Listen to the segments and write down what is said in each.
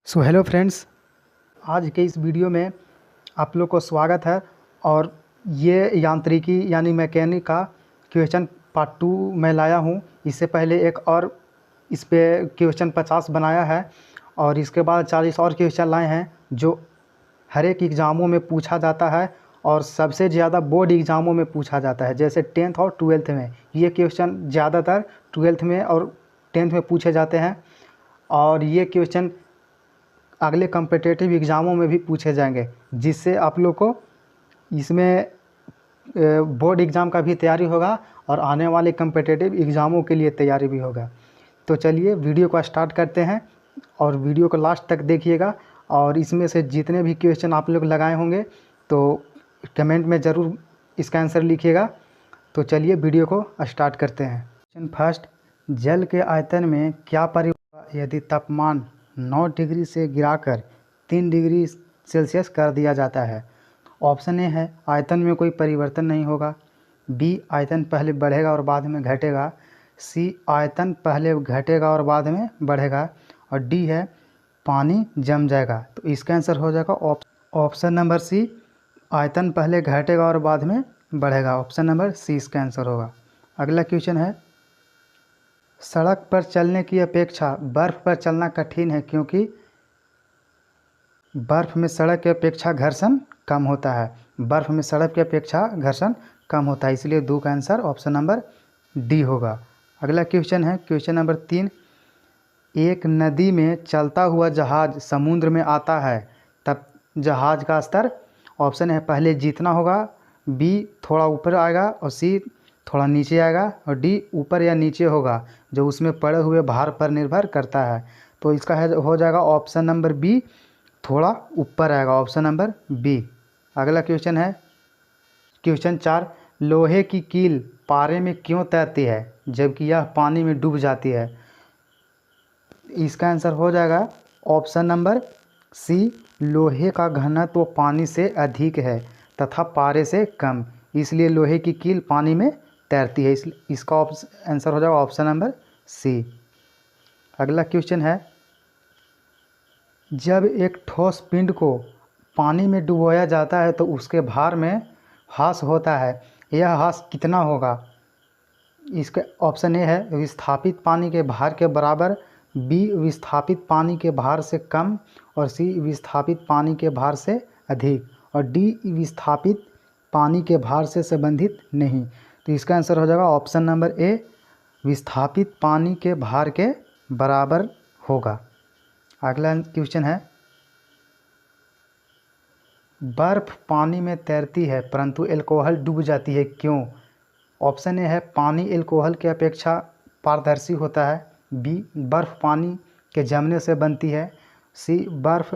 So hello friends, आज के इस वीडियो में आप लोग को स्वागत है। और ये यांत्रिकी यानी मैकेनिक का क्वेश्चन पार्ट 2 मैं लाया हूँ। इससे पहले एक और इस पे क्वेश्चन 50 बनाया है और इसके बाद 40 और क्वेश्चन लाए हैं जो हर एक एग्ज़ामों में पूछा जाता है और सबसे ज़्यादा बोर्ड एग्ज़ामों में पूछा जाता है। जैसे 10th और 12th में ये क्वेश्चन ज़्यादातर 12th में और 10th में पूछे जाते हैं और ये क्वेश्चन अगले कम्पिटिटिव एग्ज़ामों में भी पूछे जाएंगे, जिससे आप लोग को इसमें बोर्ड एग्ज़ाम का भी तैयारी होगा और आने वाले कम्पिटिटिव एग्ज़ामों के लिए तैयारी भी होगा। तो चलिए वीडियो को स्टार्ट करते हैं और वीडियो को लास्ट तक देखिएगा। और इसमें से जितने भी क्वेश्चन आप लोग लगाए होंगे तो कमेंट में ज़रूर इसका आंसर लिखिएगा। तो चलिए वीडियो को स्टार्ट करते हैं। क्वेश्चन फर्स्ट, जल के आयतन में क्या परिवर्तन यदि तापमान 9 डिग्री से गिराकर 3 डिग्री सेल्सियस कर दिया जाता है। ऑप्शन ए है आयतन में कोई परिवर्तन नहीं होगा, बी आयतन पहले बढ़ेगा और बाद में घटेगा, सी आयतन पहले घटेगा और बाद में बढ़ेगा, और डी है पानी जम जाएगा। तो इसका आंसर हो जाएगा ऑप्शन नंबर सी, आयतन पहले घटेगा और बाद में बढ़ेगा। ऑप्शन नंबर सी इसका आंसर होगा। अगला क्वेश्चन है, सड़क पर चलने की अपेक्षा बर्फ़ पर चलना कठिन है क्योंकि बर्फ़ में सड़क की अपेक्षा घर्षण कम होता है। बर्फ़ में सड़क की अपेक्षा घर्षण कम होता है, इसलिए दो का आंसर ऑप्शन नंबर डी होगा। अगला क्वेश्चन है क्वेश्चन नंबर 3, एक नदी में चलता हुआ जहाज़ समुद्र में आता है तब जहाज़ का स्तर, ऑप्शन है पहले जितना होगा, बी थोड़ा ऊपर आएगा और सी थोड़ा नीचे आएगा, और डी ऊपर या नीचे होगा जो उसमें पड़े हुए भार पर निर्भर करता है। तो इसका है हो जाएगा ऑप्शन नंबर बी, थोड़ा ऊपर आएगा, ऑप्शन नंबर बी। अगला क्वेश्चन है क्वेश्चन 4, लोहे की कील पारे में क्यों तैरती है जबकि यह पानी में डूब जाती है। इसका आंसर हो जाएगा ऑप्शन नंबर सी, लोहे का घनत्व पानी से अधिक है तथा पारे से कम, इसलिए लोहे की कील पानी में तैरती है। इसका आंसर हो जाएगा ऑप्शन नंबर सी। अगला क्वेश्चन है, जब एक ठोस पिंड को पानी में डुबोया जाता है तो उसके भार में ह्रास होता है, यह ह्रास कितना होगा। इसका ऑप्शन ए है विस्थापित पानी के भार के बराबर, बी विस्थापित पानी के भार से कम, और सी विस्थापित पानी के भार से अधिक, और डी विस्थापित पानी के भार से संबंधित नहीं। तो इसका आंसर हो जाएगा ऑप्शन नंबर ए, विस्थापित पानी के भार के बराबर होगा। अगला क्वेश्चन है, बर्फ पानी में तैरती है परंतु अल्कोहल डूब जाती है क्यों। ऑप्शन ए है पानी अल्कोहल की अपेक्षा पारदर्शी होता है, बी बर्फ पानी के जमने से बनती है, सी बर्फ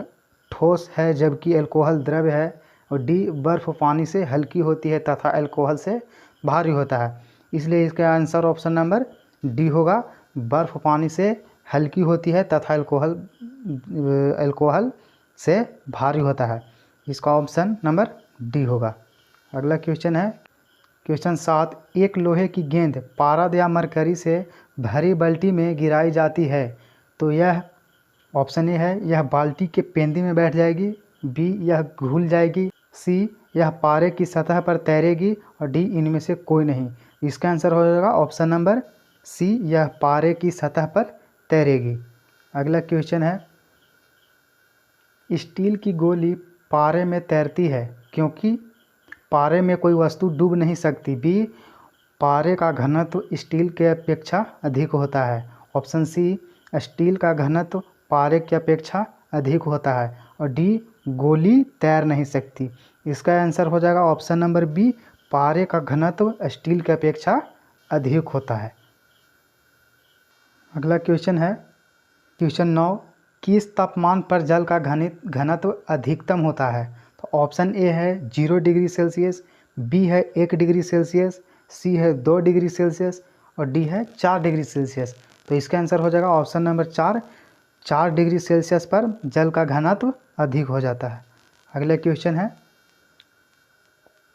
ठोस है जबकि अल्कोहल द्रव है, और डी बर्फ पानी से हल्की होती है तथा अल्कोहल से भारी होता है। इसलिए इसका आंसर ऑप्शन नंबर डी होगा, बर्फ पानी से हल्की होती है तथा अल्कोहल से भारी होता है। इसका ऑप्शन नंबर डी होगा। अगला क्वेश्चन है क्वेश्चन 7, एक लोहे की गेंद पारद या मरकरी से भरी बाल्टी में गिराई जाती है तो यह, ऑप्शन ए है यह बाल्टी के पेंदी में बैठ जाएगी, बी यह घुल जाएगी, सी यह पारे की सतह पर तैरेगी, और डी इनमें से कोई नहीं। इसका आंसर हो जाएगा ऑप्शन नंबर सी, यह पारे की सतह पर तैरेगी। अगला क्वेश्चन है, स्टील की गोली पारे में तैरती है क्योंकि पारे में कोई वस्तु डूब नहीं सकती, बी पारे का घनत्व स्टील के अपेक्षा अधिक होता है, ऑप्शन सी स्टील का घनत्व पारे की अपेक्षा अधिक होता है, और डी गोली तैर नहीं सकती। इसका आंसर हो जाएगा ऑप्शन नंबर बी, पारे का घनत्व स्टील की अपेक्षा अधिक होता है। अगला क्वेश्चन है क्वेश्चन 9, किस तापमान पर जल का घनत्व अधिकतम होता है। तो ऑप्शन ए है 0 डिग्री सेल्सियस, बी है 1 डिग्री सेल्सियस, सी है 2 डिग्री सेल्सियस, और डी है 4 डिग्री सेल्सियस। तो इसका आंसर हो जाएगा ऑप्शन नंबर 4 डिग्री सेल्सियस पर जल का घनत्व अधिक हो जाता है। अगला क्वेश्चन है,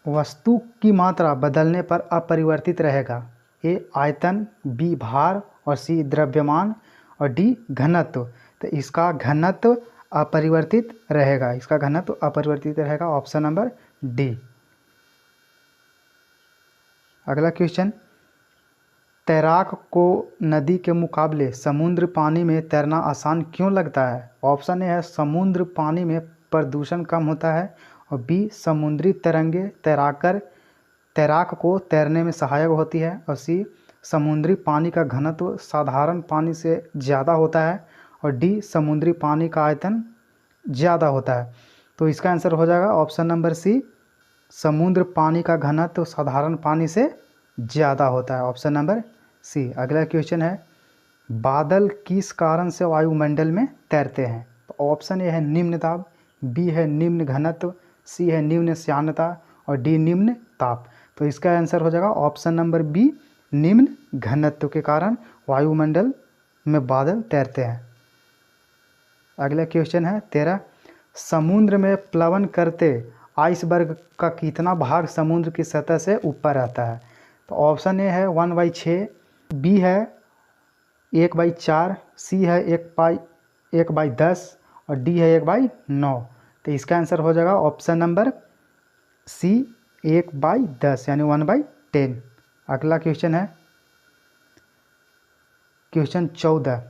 वस्तु की मात्रा बदलने पर अपरिवर्तित रहेगा, ए आयतन, बी भार, और सी द्रव्यमान, और डी घनत्व। तो इसका घनत्व अपरिवर्तित रहेगा, इसका घनत्व अपरिवर्तित रहेगा, ऑप्शन नंबर डी। अगला क्वेश्चन, तैराक को नदी के मुकाबले समुद्र पानी में तैरना आसान क्यों लगता है? ऑप्शन ए है समुद्र पानी में प्रदूषण कम होता है, और बी समुद्री तरंगे तैराक को तैरने में सहायक होती है, और सी समुद्री पानी का घनत्व साधारण पानी से ज़्यादा होता है, और डी समुद्री पानी का आयतन ज़्यादा होता है। तो इसका आंसर हो जाएगा ऑप्शन नंबर सी, समुद्र पानी का घनत्व साधारण पानी से ज़्यादा होता है, ऑप्शन नंबर सी। अगला क्वेश्चन है, बादल किस कारण से वायुमंडल में तैरते हैं? तो ऑप्शन ए है निम्न दाब, बी है निम्न घनत्व, सी है निम्न श्यानता, और डी निम्न ताप। तो इसका आंसर हो जाएगा ऑप्शन नंबर बी, निम्न घनत्व के कारण वायुमंडल में बादल तैरते हैं। अगला क्वेश्चन है 13, समुद्र में प्लवन करते आइसबर्ग का कितना भाग समुद्र की सतह से ऊपर रहता है? तो ऑप्शन ए है 1/6, बी है 1/4, सी है 1/10, और डी है 1/9। तो इसका आंसर हो जाएगा ऑप्शन नंबर सी, 1/10 यानी 1/10। अगला क्वेश्चन है क्वेश्चन 14,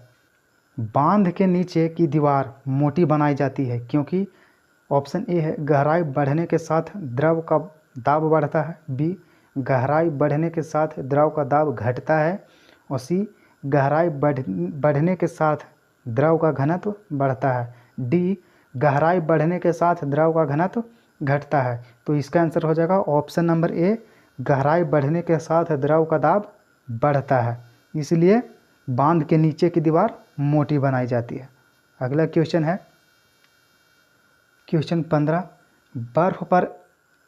बांध के नीचे की दीवार मोटी बनाई जाती है क्योंकि? ऑप्शन ए है गहराई बढ़ने के साथ द्रव का दाब बढ़ता है, बी गहराई बढ़ने के साथ द्रव का दाब घटता है, और सी गहराई बढ़ने के साथ द्रव का घनत्व बढ़ता है, डी गहराई बढ़ने के साथ द्रव का घनत्व घटता है। तो इसका आंसर हो जाएगा ऑप्शन नंबर ए, गहराई बढ़ने के साथ द्रव का दाब बढ़ता है, इसलिए बांध के नीचे की दीवार मोटी बनाई जाती है। अगला क्वेश्चन है क्वेश्चन 15, बर्फ़ पर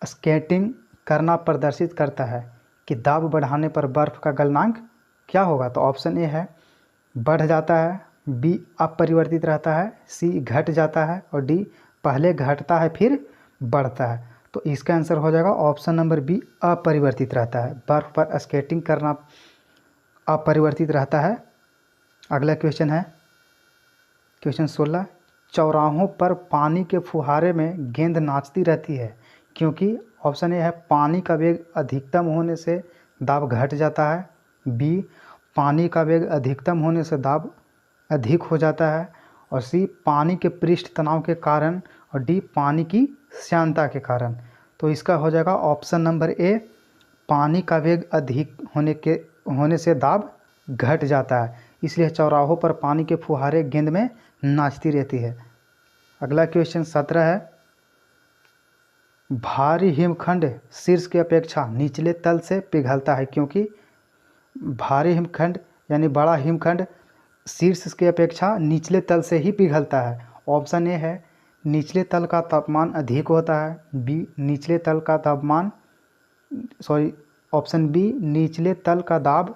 स्केटिंग करना प्रदर्शित करता है कि दाब बढ़ाने पर बर्फ़ का गलनांक क्या होगा? तो ऑप्शन ए है बढ़ जाता है, बी अपरिवर्तित रहता है, सी घट जाता है, और डी पहले घटता है फिर बढ़ता है। तो इसका आंसर हो जाएगा ऑप्शन नंबर बी, अपरिवर्तित रहता है। बर्फ़ पर स्केटिंग करना अपरिवर्तित रहता है। अगला क्वेश्चन है क्वेश्चन 16, चौराहों पर पानी के फुहारे में गेंद नाचती रहती है क्योंकि? ऑप्शन ए है पानी का वेग अधिकतम होने से दाब घट जाता है, बी पानी का वेग अधिकतम होने से दाब अधिक हो जाता है, और सी पानी के पृष्ठ तनाव के कारण, और डी पानी की श्यानता के कारण। तो इसका हो जाएगा ऑप्शन नंबर ए, पानी का वेग अधिक होने से दाब घट जाता है, इसलिए चौराहों पर पानी के फुहारे गेंद में नाचती रहती है। अगला क्वेश्चन 17 है, भारी हिमखंड शीर्ष की अपेक्षा निचले तल से पिघलता है क्योंकि? भारी हिमखंड यानी बड़ा हिमखंड शीर्ष की अपेक्षा निचले तल से ही पिघलता है। ऑप्शन ए है निचले तल का तापमान अधिक होता है, बी निचले तल का तापमान ऑप्शन बी निचले तल का दाब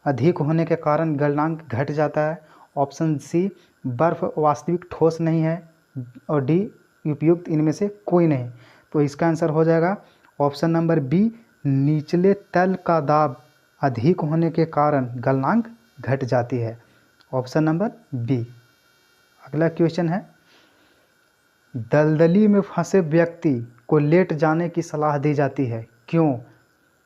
अधिक होने के कारण गलनांक घट जाता है, ऑप्शन सी बर्फ़ वास्तविक ठोस नहीं है, और डी उपयुक्त इनमें से कोई नहीं। तो इसका आंसर हो जाएगा ऑप्शन नंबर बी, निचले तल का दाब अधिक होने के कारण गलनांक घट जाती है, ऑप्शन नंबर बी। अगला क्वेश्चन है, दलदली में फंसे व्यक्ति को लेट जाने की सलाह दी जाती है क्यों?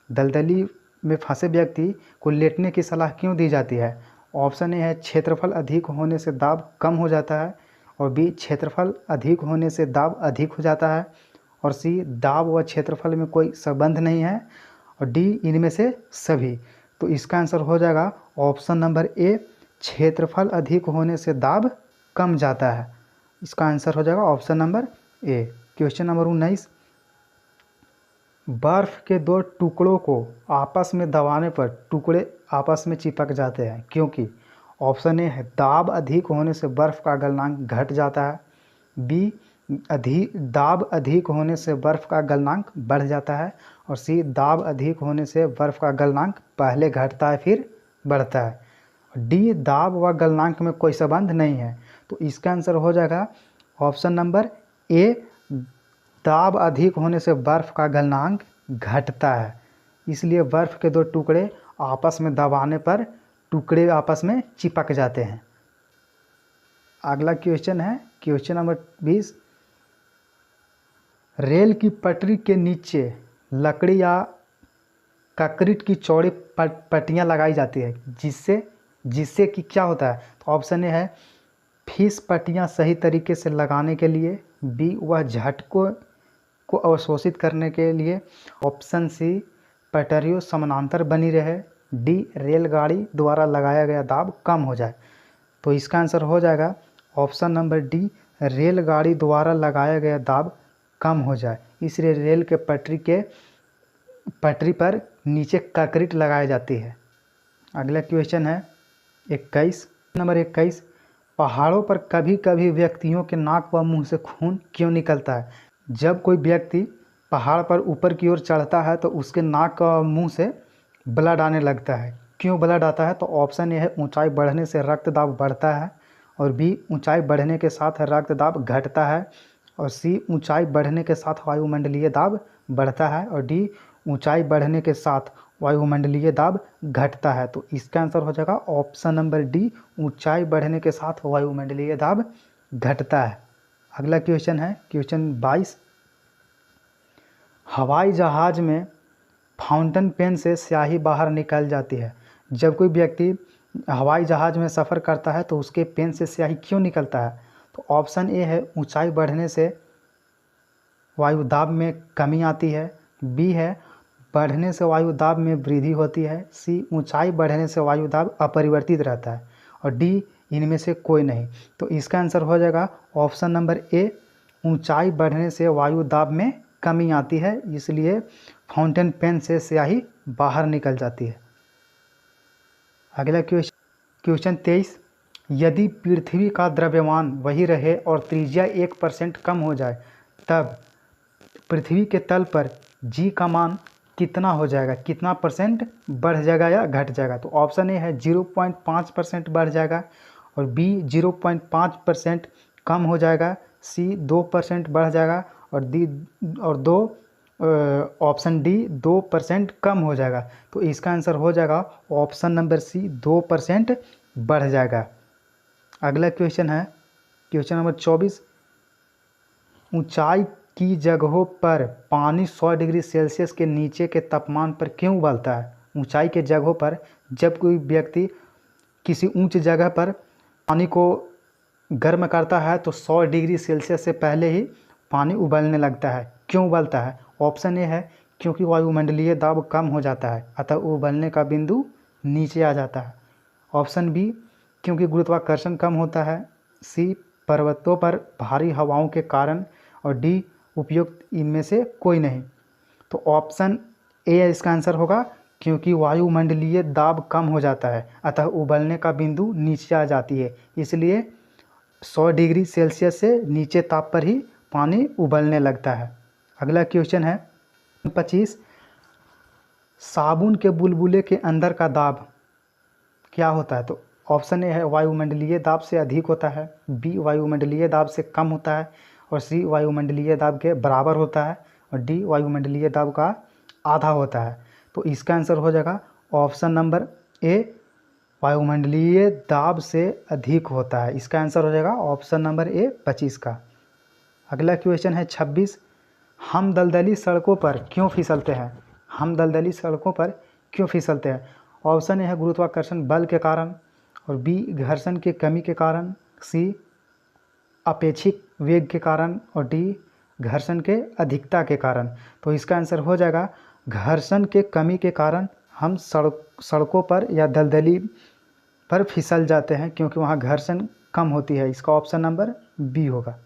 दलदली में फंसे व्यक्ति को लेटने की सलाह क्यों दी जाती है? ऑप्शन ए है क्षेत्रफल अधिक होने से दाब कम हो जाता है, और बी क्षेत्रफल अधिक होने से दाब अधिक हो जाता है, और सी दाब व क्षेत्रफल में कोई संबंध नहीं है, और डी इनमें से सभी। तो इसका आंसर हो जाएगा ऑप्शन नंबर ए, क्षेत्रफल अधिक होने से दाब कम जाता है, इसका आंसर हो जाएगा option number A. Question number 19, बर्फ़ के दो टुकड़ों को आपस में दबाने पर टुकड़े आपस में चिपक जाते हैं क्योंकि? ऑप्शन ए है दाब अधिक होने से बर्फ़ का गलनांक घट जाता है, बी दाब अधिक होने से बर्फ़ का गलनांक बढ़ जाता है, और सी दाब अधिक होने से बर्फ़ का गलनांक पहले घटता है फिर बढ़ता है, डी दाब व गलनांक में कोई संबंध नहीं है। तो इसका आंसर हो जाएगा ऑप्शन नंबर ए, दाब अधिक होने से बर्फ़ का गलनांक घटता है, इसलिए बर्फ़ के दो टुकड़े आपस में दबाने पर टुकड़े आपस में चिपक जाते हैं। अगला क्वेश्चन है क्वेश्चन नंबर 20। रेल की पटरी के नीचे लकड़ी या कंक्रीट की चौड़ी पट्टियाँ लगाई जाती है, जिससे जिससे कि क्या होता है। तो ऑप्शन ए है फीस पट्टियाँ सही तरीके से लगाने के लिए, बी वह झटकों को अवशोषित करने के लिए, ऑप्शन सी पटरियों समानांतर बनी रहे, डी रेलगाड़ी द्वारा लगाया गया दाब कम हो जाए। तो इसका आंसर हो जाएगा ऑप्शन नंबर डी, रेलगाड़ी द्वारा लगाया गया दाब कम हो जाए, इसलिए रेल के पटरी पर नीचे कंक्रीट लगाई जाती है। अगला क्वेश्चन है 21 नंबर 21। पहाड़ों पर कभी कभी व्यक्तियों के नाक व मुंह से खून क्यों निकलता है। जब कोई व्यक्ति पहाड़ पर ऊपर की ओर चढ़ता है तो उसके नाक और मुंह से ब्लड आने लगता है। क्यों ब्लड आता है। तो ऑप्शन ए है ऊंचाई बढ़ने से रक्त दाब बढ़ता है, और बी ऊंचाई बढ़ने के साथ रक्त दाब घटता है, और सी ऊंचाई बढ़ने के साथ वायुमंडलीय दाब बढ़ता है, और डी ऊंचाई बढ़ने के साथ वायुमंडलीय दाब घटता है। तो इसका आंसर हो जाएगा ऑप्शन नंबर डी, ऊंचाई बढ़ने के साथ वायुमंडलीय दाब घटता है। अगला क्वेश्चन है क्वेश्चन 22। हवाई जहाज में फाउंटेन पेन से स्याही बाहर निकल जाती है। जब कोई व्यक्ति हवाई जहाज में सफ़र करता है तो उसके पेन से स्याही क्यों निकलता है। तो ऑप्शन ए है ऊंचाई बढ़ने से वायु दाब में कमी आती है, बी है बढ़ने से वायु दाब में वृद्धि होती है, सी ऊंचाई बढ़ने से वायु दाब अपरिवर्तित रहता है, और डी इनमें से कोई नहीं। तो इसका आंसर हो जाएगा ऑप्शन नंबर ए, ऊंचाई बढ़ने से वायु दाब में कमी आती है, इसलिए फाउंटेन पेन से स्याही बाहर निकल जाती है। अगला क्वेश्चन 23। यदि पृथ्वी का द्रव्यमान वही रहे और त्रिज्या 1% कम हो जाए, तब पृथ्वी के तल पर जी का मान कितना हो जाएगा, कितना परसेंट बढ़ जाएगा या घट जाएगा। तो ऑप्शन ए है 0.5% बढ़ जाएगा, और बी 0.5% कम हो जाएगा, सी 2% बढ़ जाएगा, और ऑप्शन डी 2% कम हो जाएगा। तो इसका आंसर हो जाएगा ऑप्शन नंबर सी, 2% बढ़ जाएगा। अगला क्वेश्चन है क्वेश्चन नंबर 24। ऊंचाई की जगहों पर पानी 100 डिग्री सेल्सियस के नीचे के तापमान पर क्यों उबलता है। ऊंचाई के जगहों पर जब कोई व्यक्ति किसी ऊंच जगह पर पानी को गर्म करता है तो 100 डिग्री सेल्सियस से पहले ही पानी उबलने लगता है। क्यों उबलता है। ऑप्शन ए है क्योंकि वायुमंडलीय दाब कम हो जाता है, अतः उबलने का बिंदु नीचे आ जाता है। ऑप्शन बी क्योंकि गुरुत्वाकर्षण कम होता है, सी पर्वतों पर भारी हवाओं के कारण, और डी उपयुक्त इनमें से कोई नहीं। तो ऑप्शन ए इसका आंसर होगा क्योंकि वायुमंडलीय दाब कम हो जाता है, अतः उबलने का बिंदु नीचे आ जाती है, इसलिए 100 डिग्री सेल्सियस से नीचे ताप पर ही पानी उबलने लगता है। अगला क्वेश्चन है 25। साबुन के बुलबुले के अंदर का दाब क्या होता है। तो ऑप्शन ए है वायुमंडलीय दाब से अधिक होता है, बी वायुमंडलीय दाब से कम होता है, और सी वायुमंडलीय दाब के बराबर होता है, और डी वायुमंडलीय दाब का आधा होता है। तो इसका आंसर हो जाएगा ऑप्शन नंबर ए, वायुमंडलीय दाब से अधिक होता है। इसका आंसर हो जाएगा ऑप्शन नंबर ए 25 का। अगला क्वेश्चन है 26। हम दलदली सड़कों पर क्यों फिसलते हैं। हम दलदली सड़कों पर क्यों फिसलते हैं। ऑप्शन ए है गुरुत्वाकर्षण बल के कारण, और बी घर्षण की कमी के कारण, सी अपेक्षिक वेग के कारण, और डी घर्षण के अधिकता के कारण। तो इसका आंसर हो जाएगा घर्षण के कमी के कारण हम सड़कों पर या दलदली पर फिसल जाते हैं, क्योंकि वहाँ घर्षण कम होती है। इसका ऑप्शन नंबर बी होगा।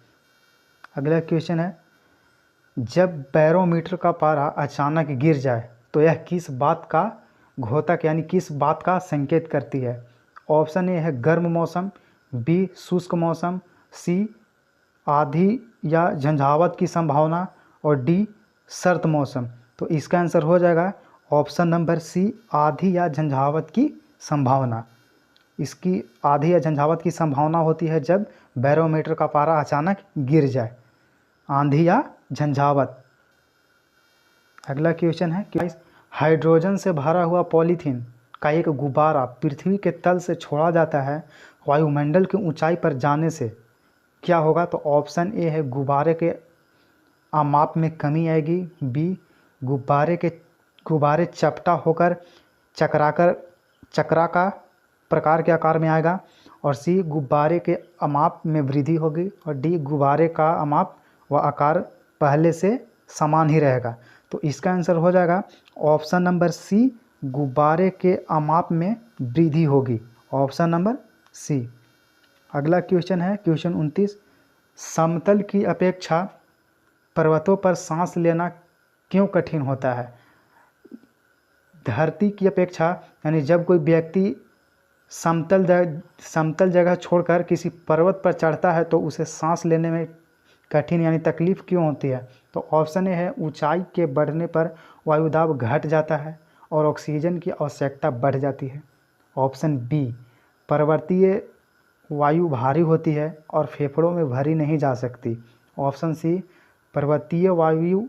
अगला क्वेश्चन है जब बैरोमीटर का पारा अचानक गिर जाए तो यह किस बात का घोतक यानी किस बात का संकेत करती है। ऑप्शन ए है गर्म मौसम, बी शुष्क मौसम, सी आंधी या झंझावात की संभावना, और डी सर्द मौसम। तो इसका आंसर हो जाएगा ऑप्शन नंबर सी, आंधी या झंझावात की संभावना। इसकी आंधी या झंझावात की संभावना होती है जब बैरोमीटर का पारा अचानक गिर जाए, आंधी या झंझावात। अगला क्वेश्चन है कि हाइड्रोजन से भरा हुआ पॉलीथीन का एक गुब्बारा पृथ्वी के तल से छोड़ा जाता है वायुमंडल की ऊंचाई पर जाने से क्या होगा? तो ऑप्शन ए है गुब्बारे के आमाप में कमी आएगी, बी गुब्बारे चपटा होकर चक्रा प्रकार के आकार में आएगा, और सी गुब्बारे के अमाप में वृद्धि होगी, और डी गुब्बारे का अमाप व आकार पहले से समान ही रहेगा। तो इसका आंसर हो जाएगा ऑप्शन नंबर सी, गुब्बारे के अमाप में वृद्धि होगी, ऑप्शन नंबर सी। अगला क्वेश्चन है क्वेश्चन 29, समतल की अपेक्षा पर्वतों पर सांस लेना क्यों कठिन होता है? धरती की अपेक्षा यानी जब कोई व्यक्ति समतल जगह छोड़कर किसी पर्वत पर चढ़ता है तो उसे सांस लेने में कठिन यानी तकलीफ़ क्यों होती है? तो ऑप्शन ए है ऊंचाई के बढ़ने पर वायुदाब घट जाता है और ऑक्सीजन की आवश्यकता बढ़ जाती है। ऑप्शन बी, पर्वतीय वायु भारी होती है और फेफड़ों में भरी नहीं जा सकती। ऑप्शन सी, पर्वतीय वायु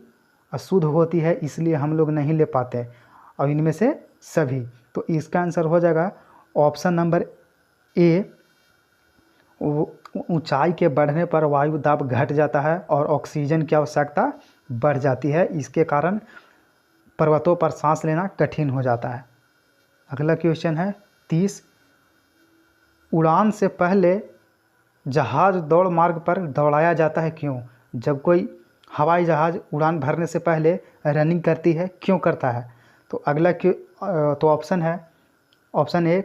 अशुद्ध होती है इसलिए हम लोग नहीं ले पाते, और इनमें से सभी। तो इसका आंसर हो जाएगा ऑप्शन नंबर ए, ऊंचाई के बढ़ने पर वायु दाब घट जाता है और ऑक्सीजन की आवश्यकता बढ़ जाती है, इसके कारण पर्वतों पर सांस लेना कठिन हो जाता है। अगला क्वेश्चन है 30, उड़ान से पहले जहाज दौड़ मार्ग पर दौड़ाया जाता है क्यों? जब कोई हवाई जहाज़ उड़ान भरने से पहले रनिंग करती है क्यों करता है? तो अगला तो ऑप्शन है ऑप्शन ए,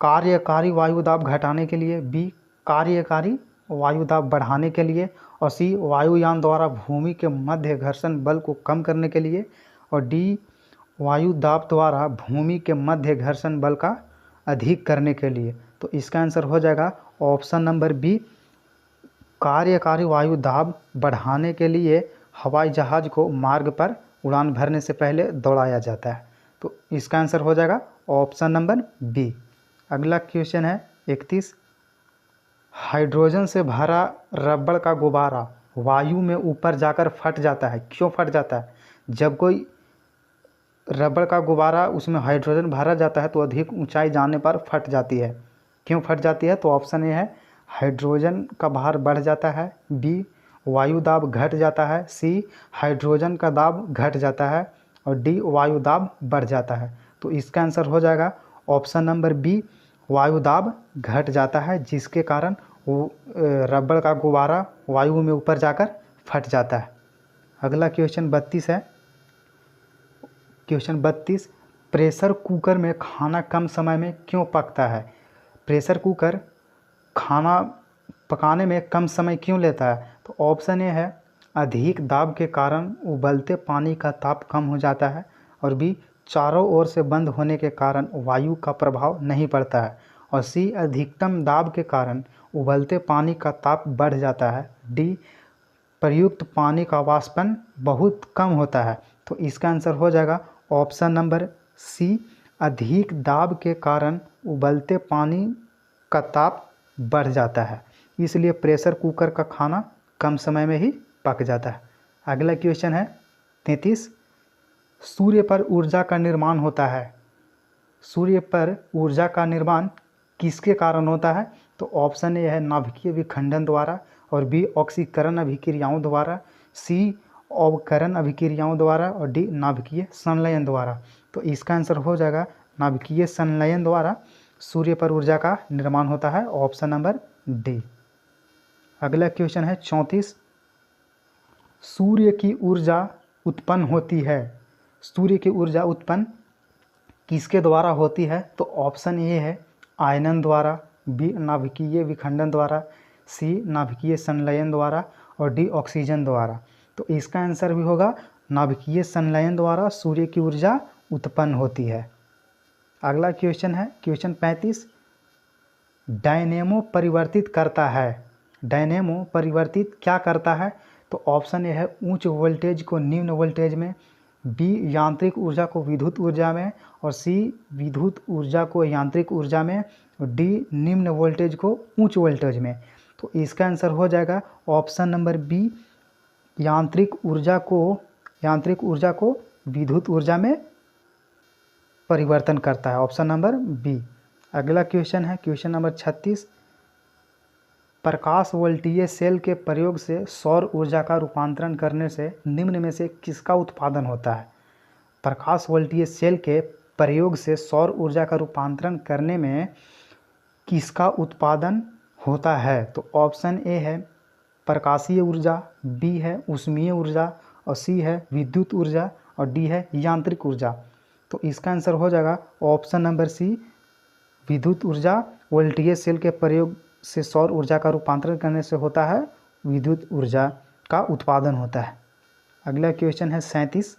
कार्यकारी वायुदाब घटाने के लिए, बी कार्यकारी वायुदाब बढ़ाने के लिए, और सी वायुयान द्वारा भूमि के मध्य घर्षण बल को कम करने के लिए, और डी वायुदाब द्वारा भूमि के मध्य घर्षण बल का अधिक करने के लिए। तो इसका आंसर हो जाएगा ऑप्शन नंबर बी, कार्यकारी वायुदाब बढ़ाने के लिए हवाई जहाज़ को मार्ग पर उड़ान भरने से पहले दौड़ाया जाता है। तो इसका आंसर हो जाएगा ऑप्शन नंबर बी। अगला क्वेश्चन है 31, हाइड्रोजन से भरा रबड़ का गुब्बारा वायु में ऊपर जाकर फट जाता है, क्यों फट जाता है? जब कोई रबड़ का गुब्बारा उसमें हाइड्रोजन भरा जाता है तो अधिक ऊंचाई जाने पर फट जाती है, क्यों फट जाती है? तो ऑप्शन ए है हाइड्रोजन का भार बढ़ जाता है, बी वायु दाब घट जाता है, सी हाइड्रोजन का दाब घट जाता है, और डी वायु दाब बढ़ जाता है। तो इसका आंसर हो जाएगा ऑप्शन नंबर बी, वायु दाब घट जाता है, जिसके कारण वो रबड़ का गुब्बारा वायु में ऊपर जाकर फट जाता है। अगला क्वेश्चन 32 है क्वेश्चन 32, प्रेशर कुकर में खाना कम समय में क्यों पकता है? प्रेशर कुकर खाना पकाने में कम समय क्यों लेता है? तो ऑप्शन ए है अधिक दाब के कारण उबलते पानी का ताप कम हो जाता है, और बी चारों ओर से बंद होने के कारण वायु का प्रभाव नहीं पड़ता है, और सी अधिकतम दाब के कारण उबलते पानी का ताप बढ़ जाता है, डी प्रयुक्त पानी का वाष्पन बहुत कम होता है। तो इसका आंसर हो जाएगा ऑप्शन नंबर सी, अधिक दाब के कारण उबलते पानी का ताप बढ़ जाता है, इसलिए प्रेशर कुकर का खाना कम समय में ही पक जाता है। अगला क्वेश्चन है 33, सूर्य पर ऊर्जा का निर्माण होता है, सूर्य पर ऊर्जा का निर्माण किसके कारण होता है? तो ऑप्शन ए है नाभिकीय विखंडन द्वारा, और बी ऑक्सीकरण अभिक्रियाओं द्वारा, सी अवकरण अभिक्रियाओं द्वारा, और डी नाभिकीय संलयन द्वारा। तो इसका आंसर हो जाएगा नाभिकीय संलयन द्वारा सूर्य पर ऊर्जा का निर्माण होता है, ऑप्शन नंबर डी। अगला क्वेश्चन है 34, सूर्य की ऊर्जा उत्पन्न होती है, सूर्य की ऊर्जा उत्पन्न किसके द्वारा होती है? तो ऑप्शन ए है आयनन द्वारा, बी नाभिकीय विखंडन द्वारा, सी नाभिकीय संलयन द्वारा, और डी ऑक्सीजन द्वारा। तो इसका आंसर भी होगा नाभिकीय संलयन द्वारा सूर्य की ऊर्जा उत्पन्न होती है। अगला क्वेश्चन है क्वेश्चन 35, डायनेमो परिवर्तित करता है, डायनेमो परिवर्तित क्या करता है? तो ऑप्शन ए है उच्च वोल्टेज को निम्न वोल्टेज में, बी यांत्रिक ऊर्जा को विद्युत ऊर्जा में, और सी विद्युत ऊर्जा को यांत्रिक ऊर्जा में, और डी निम्न वोल्टेज को उच्च वोल्टेज में। तो इसका आंसर हो जाएगा ऑप्शन नंबर बी, यांत्रिक ऊर्जा को विद्युत ऊर्जा में परिवर्तन करता है, ऑप्शन नंबर बी। अगला क्वेश्चन है क्वेश्चन नंबर 36, प्रकाश वोल्टीय सेल के प्रयोग से सौर ऊर्जा का रूपांतरण करने से निम्न में से किसका उत्पादन होता है? प्रकाश वोल्टीय सेल के प्रयोग से सौर ऊर्जा का रूपांतरण करने में किसका उत्पादन होता है? तो ऑप्शन ए है प्रकाशीय ऊर्जा, बी है ऊष्मीय ऊर्जा और सी है विद्युत ऊर्जा और डी है यांत्रिक ऊर्जा। तो इसका आंसर हो जाएगा ऑप्शन नंबर सी, विद्युत ऊर्जा। वोल्टीय सेल के प्रयोग से सौर ऊर्जा का रूपांतरण करने से होता है विद्युत ऊर्जा का उत्पादन होता है। अगला क्वेश्चन है 37।